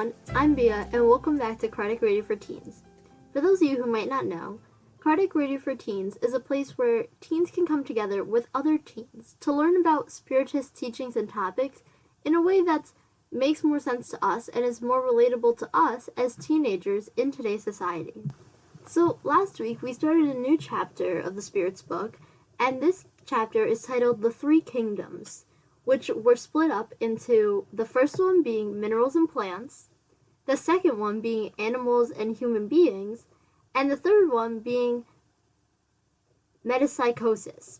everyone, I'm Bia, and welcome back to Cardiac Radio for Teens. For those of you who might not know, Cardiac Radio for Teens is a place where teens can come together with other teens to learn about Spiritist teachings and topics in a way that makes more sense to us and is more relatable to us as teenagers in today's society. So last week we started a new chapter of the Spirits book, and this chapter is titled The Three Kingdoms, which were split up into the first one being minerals and plants, the second one being animals and human beings, and the third one being metempsychosis,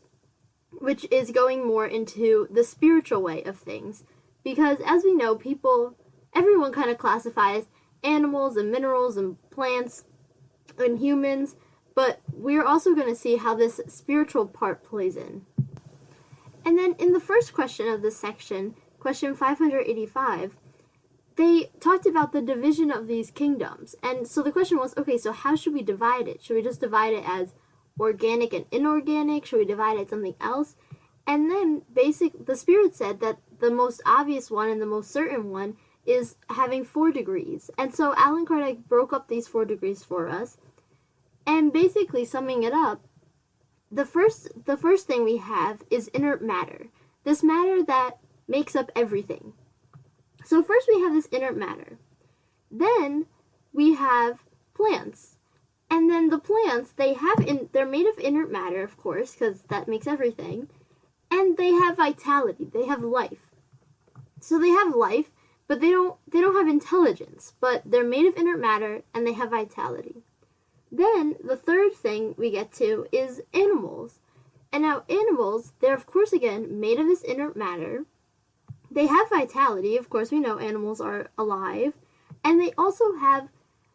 which is going more into the spiritual way of things, because as we know, everyone kind of classifies animals and minerals and plants and humans, but we're also going to see how this spiritual part plays in. And then in the first question of this section, question 585, they talked about the division of these kingdoms. And so the question was, okay, so how should we divide it? Should we just divide it as organic and inorganic? Should we divide it as something else? And then the Spirit said that the most obvious one and the most certain one is having 4 degrees. And so Allan Kardec broke up these 4 degrees for us. And basically summing it up, the first thing we have is inert matter. This matter that makes up everything. So first we have this inert matter. Then we have plants. And then the plants, they're made of inert matter, of course, because that makes everything. And they have vitality. They have life. So they have life, but they don't have intelligence. But they're made of inert matter and they have vitality. Then, the third thing we get to is animals. And now animals, they're of course again made of this inert matter. They have vitality, of course we know animals are alive. And they also have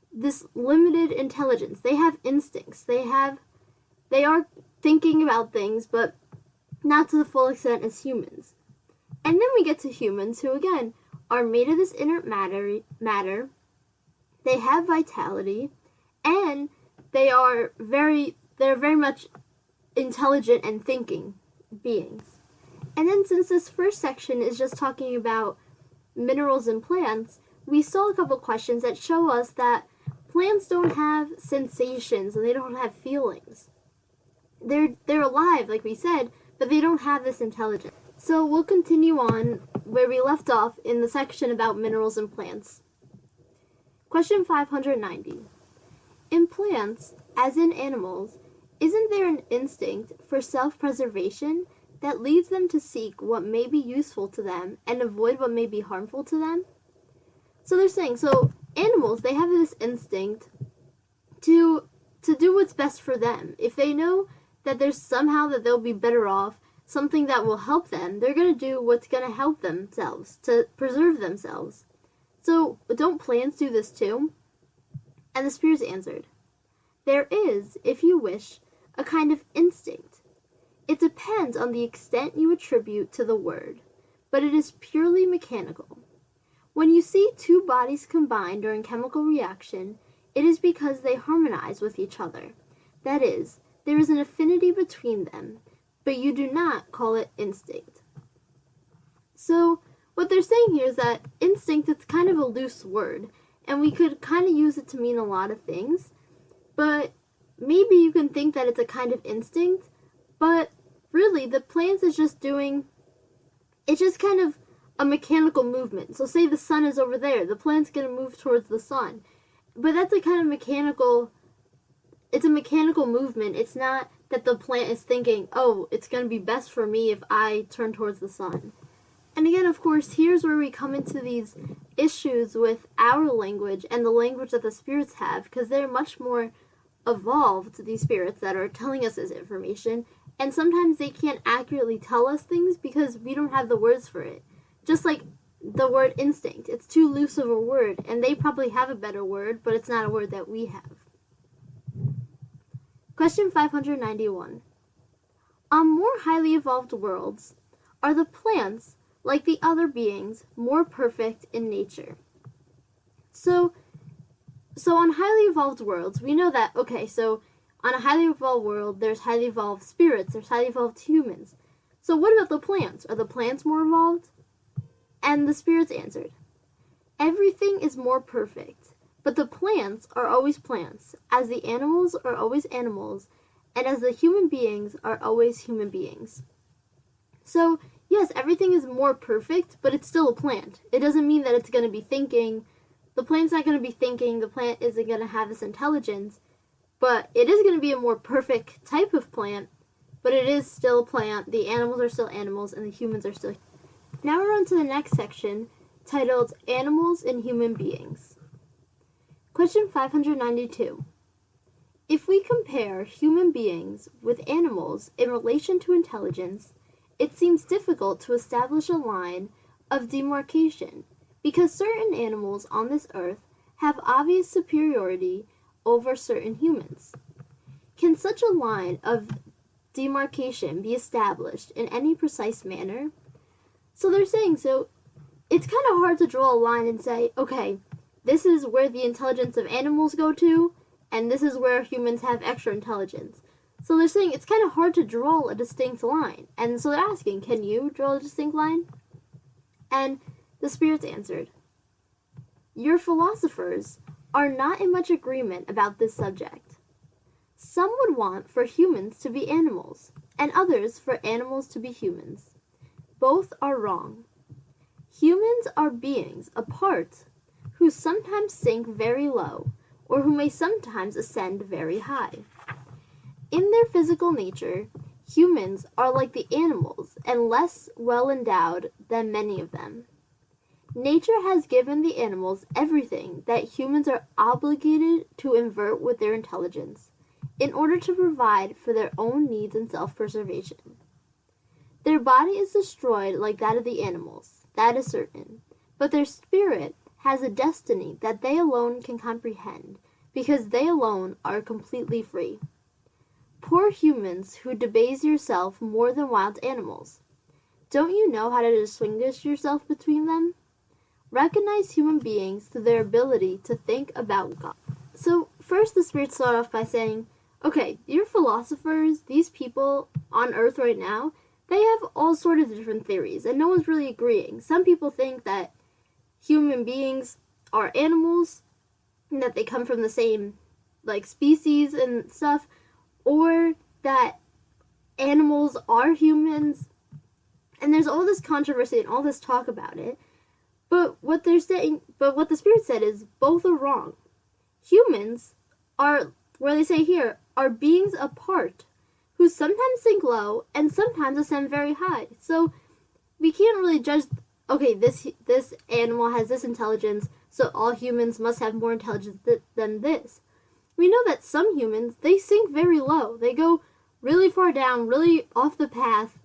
this limited intelligence. They have instincts. They are thinking about things, but not to the full extent as humans. And then we get to humans who again are made of this inert matter. They have vitality, and they're very much intelligent and thinking beings. And then since this first section is just talking about minerals and plants, we saw a couple questions that show us that plants don't have sensations and they don't have feelings. They're alive, like we said, but they don't have this intelligence. So we'll continue on where we left off in the section about minerals and plants. Question 590. In plants, as in animals, isn't there an instinct for self-preservation that leads them to seek what may be useful to them and avoid what may be harmful to them? So they're saying, animals, they have this instinct to do what's best for them. If they know that there's somehow that they'll be better off, something that will help them, they're going to do what's going to help themselves, to preserve themselves. So don't plants do this too? And the Spirits answered, there is, if you wish, a kind of instinct. It depends on the extent you attribute to the word, but it is purely mechanical. When you see 2 bodies combine during chemical reaction, it is because they harmonize with each other. That is, there is an affinity between them, but you do not call it instinct. So, what they're saying here is that instinct, it's kind of a loose word, and we could kind of use it to mean a lot of things, but maybe you can think that it's a kind of instinct, but really the plants is just it's just kind of a mechanical movement. So say the sun is over there, the plant's going to move towards the sun, but that's a kind of it's a mechanical movement. It's not that the plant is thinking, oh, it's going to be best for me if I turn towards the sun. And again, of course, here's where we come into these issues with our language and the language that the Spirits have, because they're much more evolved, these spirits that are telling us this information, and sometimes they can't accurately tell us things because we don't have the words for it. Just like the word instinct, it's too loose of a word, and they probably have a better word, but it's not a word that we have. Question 591. On more highly evolved worlds, are the plants, like the other beings, more perfect in nature? So on highly evolved worlds, we know that, okay, so on a highly evolved world, there's highly evolved spirits, there's highly evolved humans. So what about the plants? Are the plants more evolved? And the Spirits answered, Everything is more perfect, but the plants are always plants, as the animals are always animals, and as the human beings are always human beings. So, yes, everything is more perfect, but it's still a plant. It doesn't mean that it's going to be thinking. The plant's not going to be thinking. The plant isn't going to have this intelligence. But it is going to be a more perfect type of plant, but it is still a plant. The animals are still animals, and the humans are still. Now we're on to the next section, titled Animals and Human Beings. Question 592. If we compare human beings with animals in relation to intelligence, it seems difficult to establish a line of demarcation because certain animals on this earth have obvious superiority over certain humans. Can such a line of demarcation be established in any precise manner? So they're saying, it's kind of hard to draw a line and say, okay, this is where the intelligence of animals go to, and this is where humans have extra intelligence. So they're saying it's kind of hard to draw a distinct line. And so they're asking, can you draw a distinct line? And the spirits answered, your philosophers are not in much agreement about this subject. Some would want for humans to be animals, and others for animals to be humans. Both are wrong. Humans are beings apart who sometimes sink very low, or who may sometimes ascend very high. In their physical nature, humans are like the animals and less well endowed than many of them. Nature has given the animals everything that humans are obligated to invert with their intelligence, in order to provide for their own needs and self-preservation. Their body is destroyed like that of the animals, that is certain, but their spirit has a destiny that they alone can comprehend, because they alone are completely free. Poor humans who debase yourself more than wild animals. Don't you know how to distinguish yourself between them? Recognize human beings through their ability to think about God. So first the spirits start off by saying, okay, your philosophers, these people on earth right now, they have all sort of different theories, and no one's really agreeing. Some people think that human beings are animals, and that they come from the same, species and stuff, or that animals are humans, and there's all this controversy and all this talk about it. But what the Spirit said is both are wrong. Humans are, where they say here, are beings apart, who sometimes sink low and sometimes ascend very high. So we can't really judge, okay, this animal has this intelligence, so all humans must have more intelligence than this. We know that some humans, they sink very low. They go really far down, really off the path.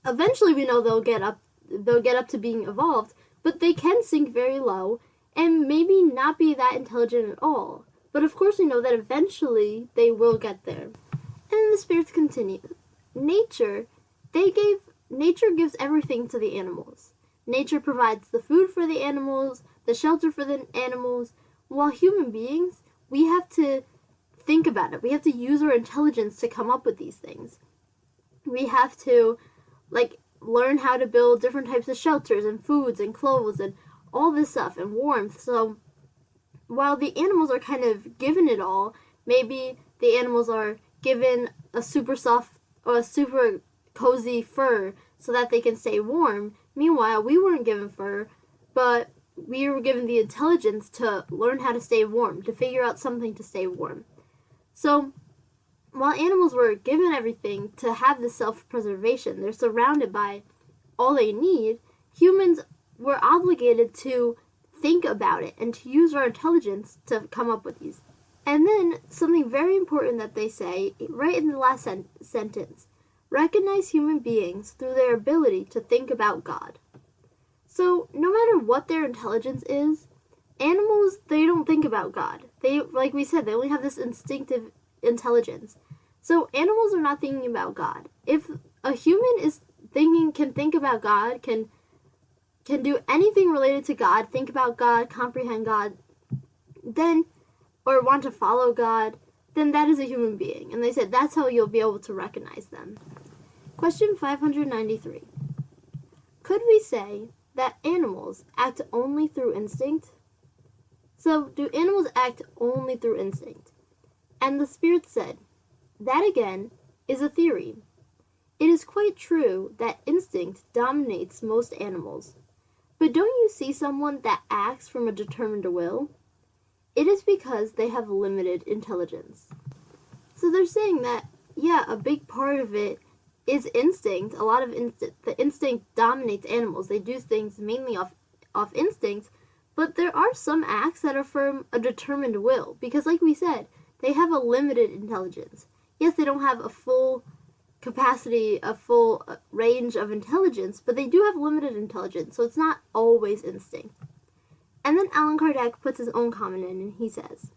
Eventually we know they'll get up to being evolved, but they can sink very low and maybe not be that intelligent at all. But of course we know that eventually they will get there. And then the spirits continue. Nature gives everything to the animals. Nature provides the food for the animals, the shelter for the animals, while human beings, we have to think about it. We have to use our intelligence to come up with these things. We have to, learn how to build different types of shelters and foods and clothes and all this stuff and warmth. So while the animals are kind of given it all, maybe the animals are given a super soft or a super cozy fur so that they can stay warm. Meanwhile, we weren't given fur, but we were given the intelligence to learn how to stay warm, to figure out something to stay warm. So while animals were given everything to have this self-preservation, they're surrounded by all they need, humans were obligated to think about it and to use our intelligence to come up with these. And then something very important that they say right in the last sentence, recognize human beings through their ability to think about God. So no matter what their intelligence is, animals, they don't think about God. They, like we said, they only have this instinctive intelligence. So animals are not thinking about God. If a human can think about God, can do anything related to God, think about God, comprehend God, then, or want to follow God, then that is a human being. And they said that's how you'll be able to recognize them. Question 593. Could we say that animals act only through instinct? So, do animals act only through instinct? And the Spirit said, that again is a theory. It is quite true that instinct dominates most animals. But don't you see someone that acts from a determined will? It is because they have limited intelligence. So they're saying that, yeah, a big part of it is instinct. A lot of the instinct dominates animals. They do things mainly off instinct, but there are some acts that are from a determined will. Because like we said, they have a limited intelligence. Yes, they don't have a full capacity, a full range of intelligence, but they do have limited intelligence, so it's not always instinct. And then Allan Kardec puts his own comment in, and he says,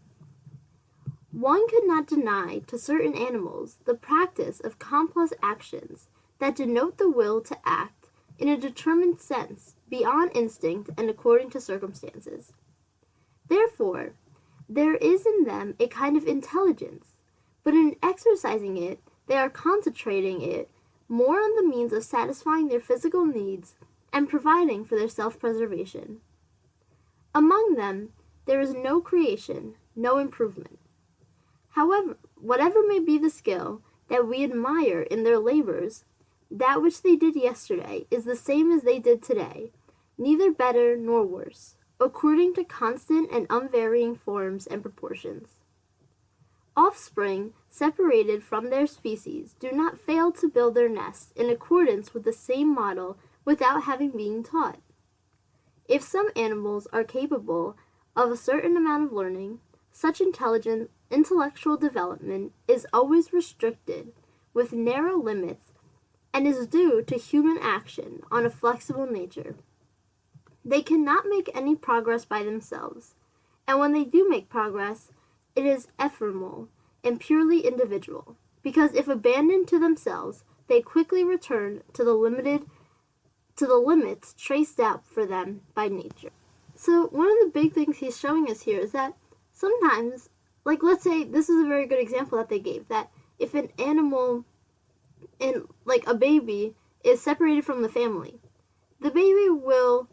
one could not deny to certain animals the practice of complex actions that denote the will to act in a determined sense beyond instinct and according to circumstances. Therefore, there is in them a kind of intelligence, but in exercising it, they are concentrating it more on the means of satisfying their physical needs and providing for their self-preservation. Among them, there is no creation, no improvement. However, whatever may be the skill that we admire in their labors, that which they did yesterday is the same as they did today, neither better nor worse, according to constant and unvarying forms and proportions. Offspring, separated from their species, do not fail to build their nests in accordance with the same model without having been taught. If some animals are capable of a certain amount of learning, such intellectual development is always restricted with narrow limits and is due to human action on a flexible nature. They cannot make any progress by themselves, and when they do make progress, it is ephemeral and purely individual, because if abandoned to themselves, they quickly return to the limits traced out for them by nature. So one of the big things he's showing us here is that sometimes, like let's say, this is a very good example that they gave, that if an animal and like a baby is separated from the family, the baby will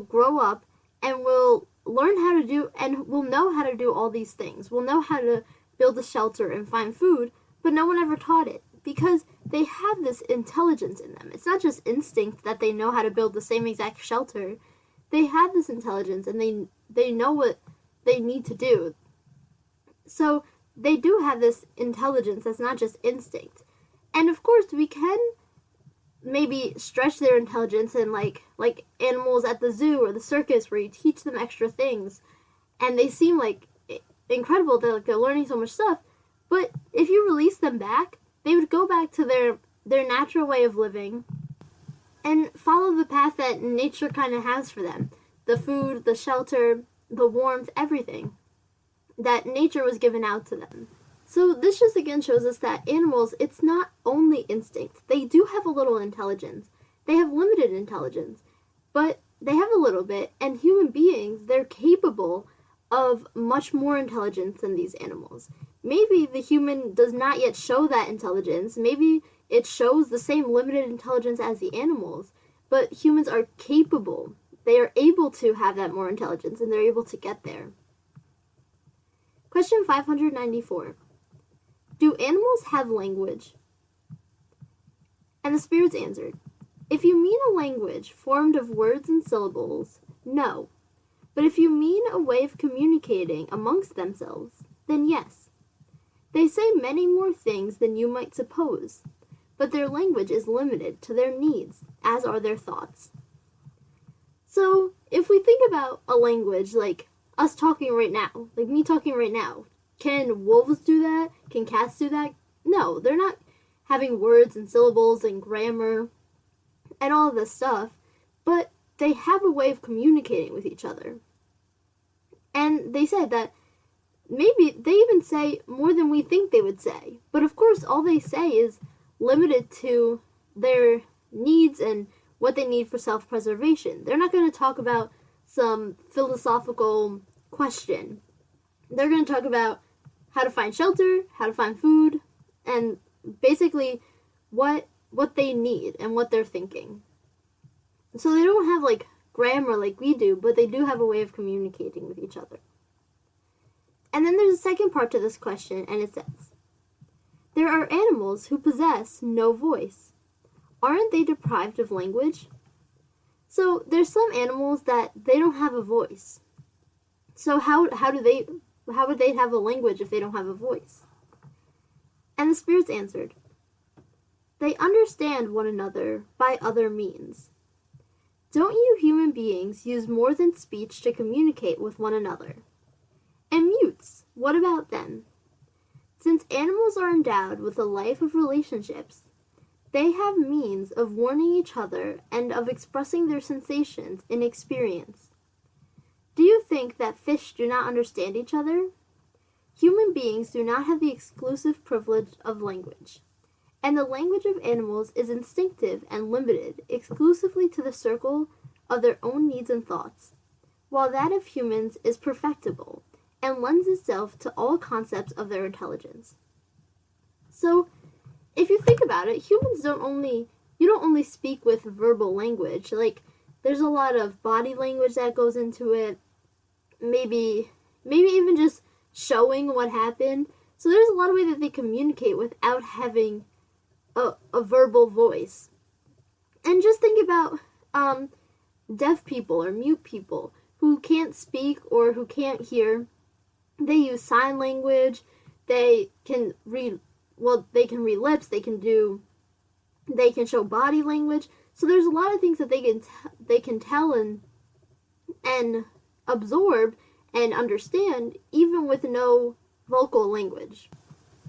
grow up and will learn how to do, and will know how to do all these things. Will know how to build a shelter and find food, but no one ever taught it because they have this intelligence in them. It's not just instinct that they know how to build the same exact shelter. They have this intelligence and they know what they need to do. So they do have this intelligence that's not just instinct. And of course, we can maybe stretch their intelligence and like animals at the zoo or the circus where you teach them extra things and they seem like incredible, they're learning so much stuff, but if you release them back, they would go back to their natural way of living and follow the path that nature kind of has for them. The food, the shelter, the warmth, everything that nature was given out to them. So this just again shows us that animals, it's not only instinct. They do have a little intelligence. They have limited intelligence, but they have a little bit, and human beings, they're capable of much more intelligence than these animals. Maybe the human does not yet show that intelligence. Maybe it shows the same limited intelligence as the animals, but humans are capable. They are able to have that more intelligence, and they're able to get there. Question 594. Do animals have language? And the spirits answered, if you mean a language formed of words and syllables, no. But if you mean a way of communicating amongst themselves, then yes. They say many more things than you might suppose, but their language is limited to their needs, as are their thoughts. So, if we think about a language like us talking right now, like me talking right now, can wolves do that? Can cats do that? No, they're not having words and syllables and grammar and all of this stuff, but they have a way of communicating with each other. And they said that maybe they even say more than we think they would say. But of course, all they say is limited to their needs and what they need for self-preservation. They're not going to talk about some philosophical question. They're going to talk about how to find shelter, how to find food, and basically what they need and what they're thinking. So they don't have like grammar like we do, but they do have a way of communicating with each other. And then there's a second part to this question, and it says, there are animals who possess no voice. Aren't they deprived of language? So there's some animals that they don't have a voice. So how would they have a language if they don't have a voice? And the spirits answered, they understand one another by other means. Don't you human beings use more than speech to communicate with one another? And mutes, what about them? Since animals are endowed with a life of relationships, they have means of warning each other and of expressing their sensations in experience. Do you think that fish do not understand each other? Human beings do not have the exclusive privilege of language, and the language of animals is instinctive and limited exclusively to the circle of their own needs and thoughts, while that of humans is perfectible and lends itself to all concepts of their intelligence. So, if you think about it, humans don't only speak with verbal language. Like, there's a lot of body language that goes into it. Maybe even just showing what happened. So there's a lot of ways that they communicate without having a verbal voice. And just think about deaf people or mute people who can't speak or who can't hear. They use sign language. They can read lips. They can show body language. So there's a lot of things that they can tell and absorb and understand even with no vocal language.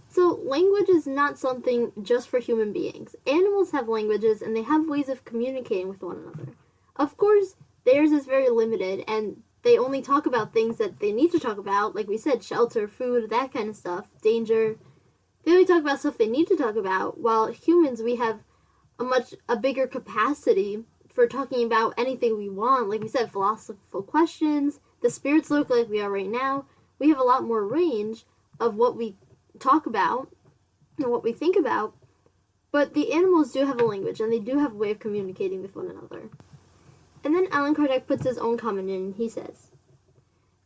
So language is not something just for human beings. Animals have languages and they have ways of communicating with one another. Of course, theirs is very limited and they only talk about things that they need to talk about, like we said, shelter, food, that kind of stuff, danger. They only talk about stuff they need to talk about, while humans, we have a bigger capacity for talking about anything we want. Like we said, philosophical questions. The spirits look like we are right now. We have a lot more range of what we talk about and what we think about. But the animals do have a language, and they do have a way of communicating with one another. And then Allan Kardec puts his own comment in, and he says,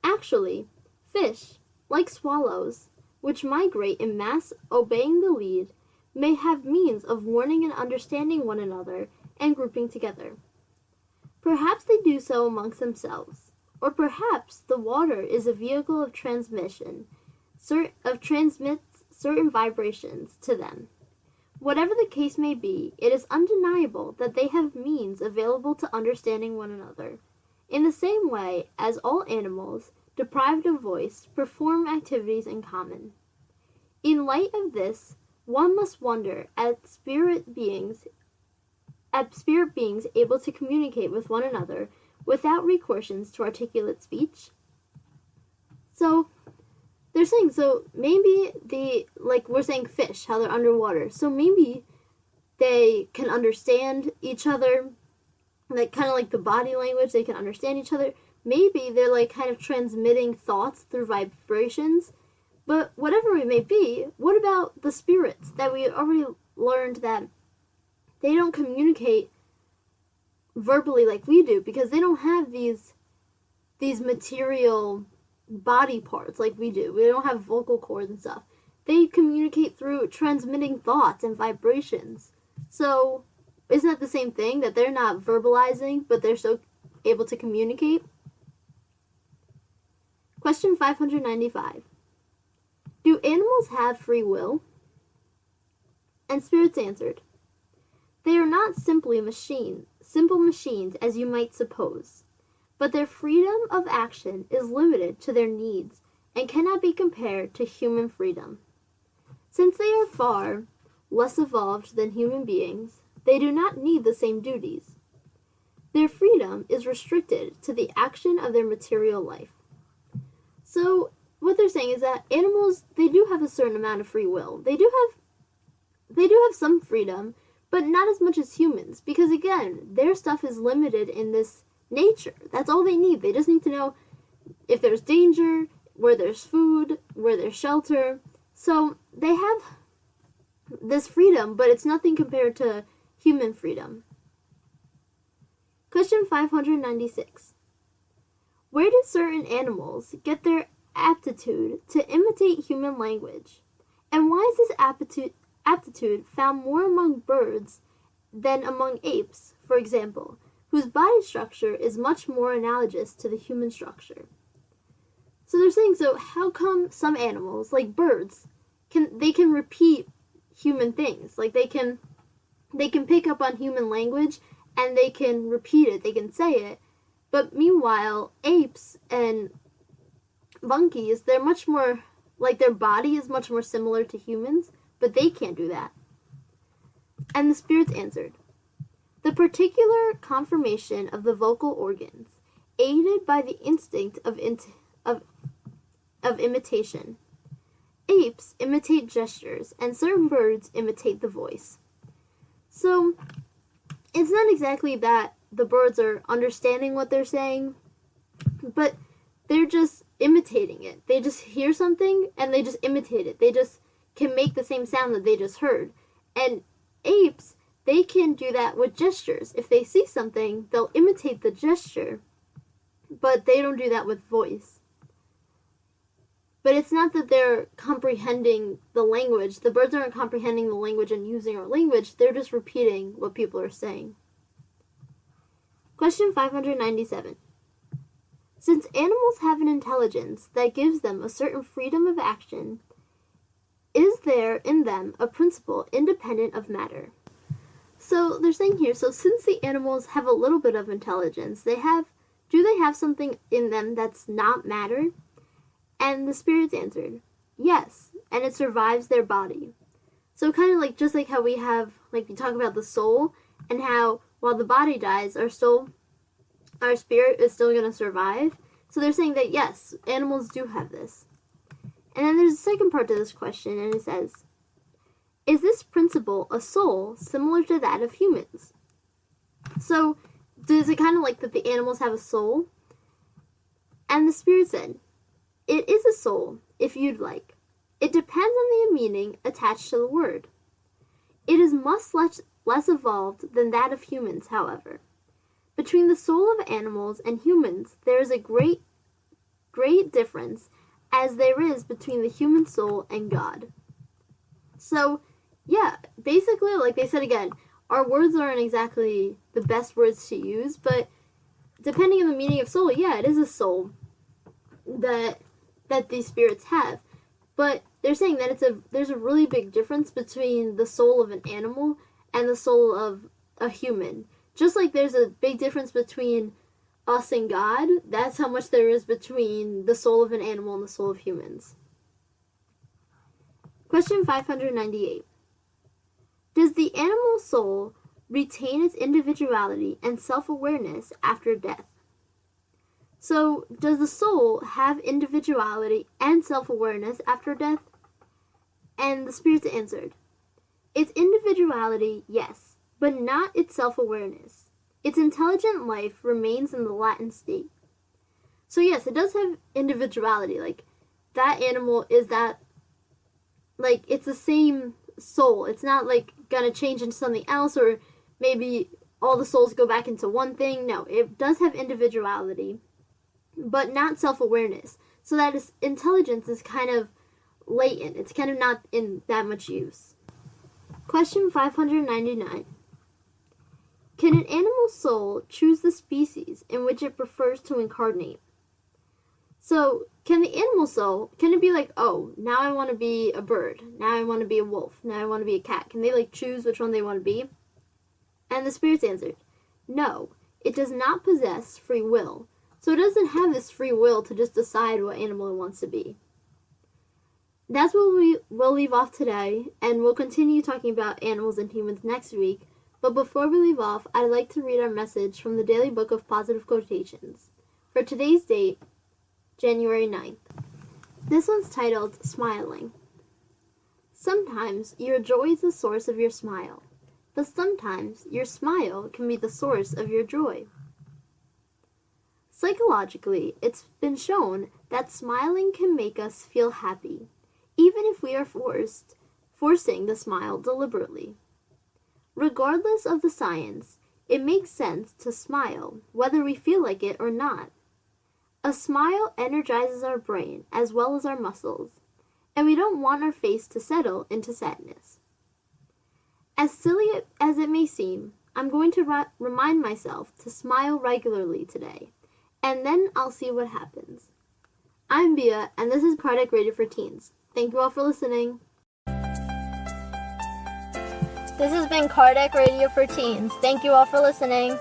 actually, fish, like swallows, which migrate in mass obeying the lead, may have means of warning and understanding one another and grouping together. Perhaps they do so amongst themselves, or perhaps the water is a vehicle of transmits certain vibrations to them. Whatever the case may be, it is undeniable that they have means available to understanding one another, in the same way as all animals, deprived of voice, perform activities in common. In light of this, one must wonder at spirit beings able to communicate with one another without recourse to articulate speech. So, they're saying, so maybe like we're saying fish, how they're underwater. So maybe they can understand each other, like kind of like the body language, they can understand each other. Maybe they're like kind of transmitting thoughts through vibrations. But whatever it may be, what about the spirits that we already learned that they don't communicate verbally like we do because they don't have these material body parts like we do. We don't have vocal cords and stuff. They communicate through transmitting thoughts and vibrations. So isn't that the same thing, that they're not verbalizing, but they're so able to communicate? Question 595. Do animals have free will? And spirits answered, they are not simple machines as you might suppose. But their freedom of action is limited to their needs and cannot be compared to human freedom. Since they are far less evolved than human beings, they do not need the same duties. Their freedom is restricted to the action of their material life. So, what they're saying is that animals, they do have a certain amount of free will. They do have some freedom, but not as much as humans, because again, their stuff is limited in this nature. That's all they need. They just need to know if there's danger, where there's food, where there's shelter. So they have this freedom, but it's nothing compared to human freedom. Question 596. Where do certain animals get their aptitude to imitate human language? And why is this aptitude found more among birds than among apes, for example, whose body structure is much more analogous to the human structure? So they're saying, so how come some animals, like birds, can repeat human things? Like they can pick up on human language and they can repeat it, they can say it. But meanwhile, apes and monkeys, they're much more, like their body is much more similar to humans, but they can't do that. And the spirits answered, the particular conformation of the vocal organs, aided by the instinct of imitation. Apes imitate gestures, and certain birds imitate the voice. So, it's not exactly that the birds are understanding what they're saying, but they're just imitating it. They just hear something, and they just imitate it. They just can make the same sound that they just heard. And apes, they can do that with gestures. If they see something, they'll imitate the gesture, but they don't do that with voice. But it's not that they're comprehending the language. The birds aren't comprehending the language and using our language. They're just repeating what people are saying. Question 597. Since animals have an intelligence that gives them a certain freedom of action, is there in them a principle independent of matter? So they're saying here, so since the animals have a little bit of intelligence, do they have something in them that's not matter? And the spirits answered, yes, and it survives their body. So kind of like, just like how we have, like we talk about the soul, and how while the body dies, our spirit is still going to survive. So they're saying that yes, animals do have this. And then there's a second part to this question, and it says, is this principle a soul similar to that of humans? So, is it kind of like that the animals have a soul? And the spirit said, it is a soul, if you'd like. It depends on the meaning attached to the word. It is much less evolved than that of humans, however. Between the soul of animals and humans, there is a great difference, as there is between the human soul and God. So, yeah, basically, like they said again, our words aren't exactly the best words to use, but depending on the meaning of soul, yeah, it is a soul that these spirits have. But they're saying that there's a really big difference between the soul of an animal and the soul of a human. Just like there's a big difference between us and God, that's how much there is between the soul of an animal and the soul of humans. Question 598. Does the animal soul retain its individuality and self-awareness after death? So, does the soul have individuality and self-awareness after death? And the spirits answered, its individuality, yes, but not its self-awareness. Its intelligent life remains in the latent state. So yes, it does have individuality. Like, that animal is that, like, it's the same soul. It's not, like, gonna change into something else, or maybe all the souls go back into one thing. No, it does have individuality, but not self-awareness. So that intelligence is kind of latent. It's kind of not in that much use. Question 599. Can an animal soul choose the species in which it prefers to incarnate? So, can the animal soul, can it be like, oh, now I want to be a bird, now I want to be a wolf, now I want to be a cat? Can they, like, choose which one they want to be? And the spirits answered, no, it does not possess free will. So it doesn't have this free will to just decide what animal it wants to be. That's what we'll leave off today, and we'll continue talking about animals and humans next week. But before we leave off, I'd like to read our message from the Daily Book of Positive Quotations for today's date, January 9th. This one's titled, Smiling. Sometimes your joy is the source of your smile, but sometimes your smile can be the source of your joy. Psychologically, it's been shown that smiling can make us feel happy, even if we are forcing the smile deliberately. Regardless of the science, It makes sense to smile, whether we feel like it or not. A smile energizes our brain as well as our muscles, and we don't want our face to settle into sadness. As silly as it may seem, I'm going to remind myself to smile regularly today, and then I'll see what happens. I'm Bia, and this is Cardiac Radio for Teens. Thank you all for listening. This has been Cardiac Radio for Teens. Thank you all for listening.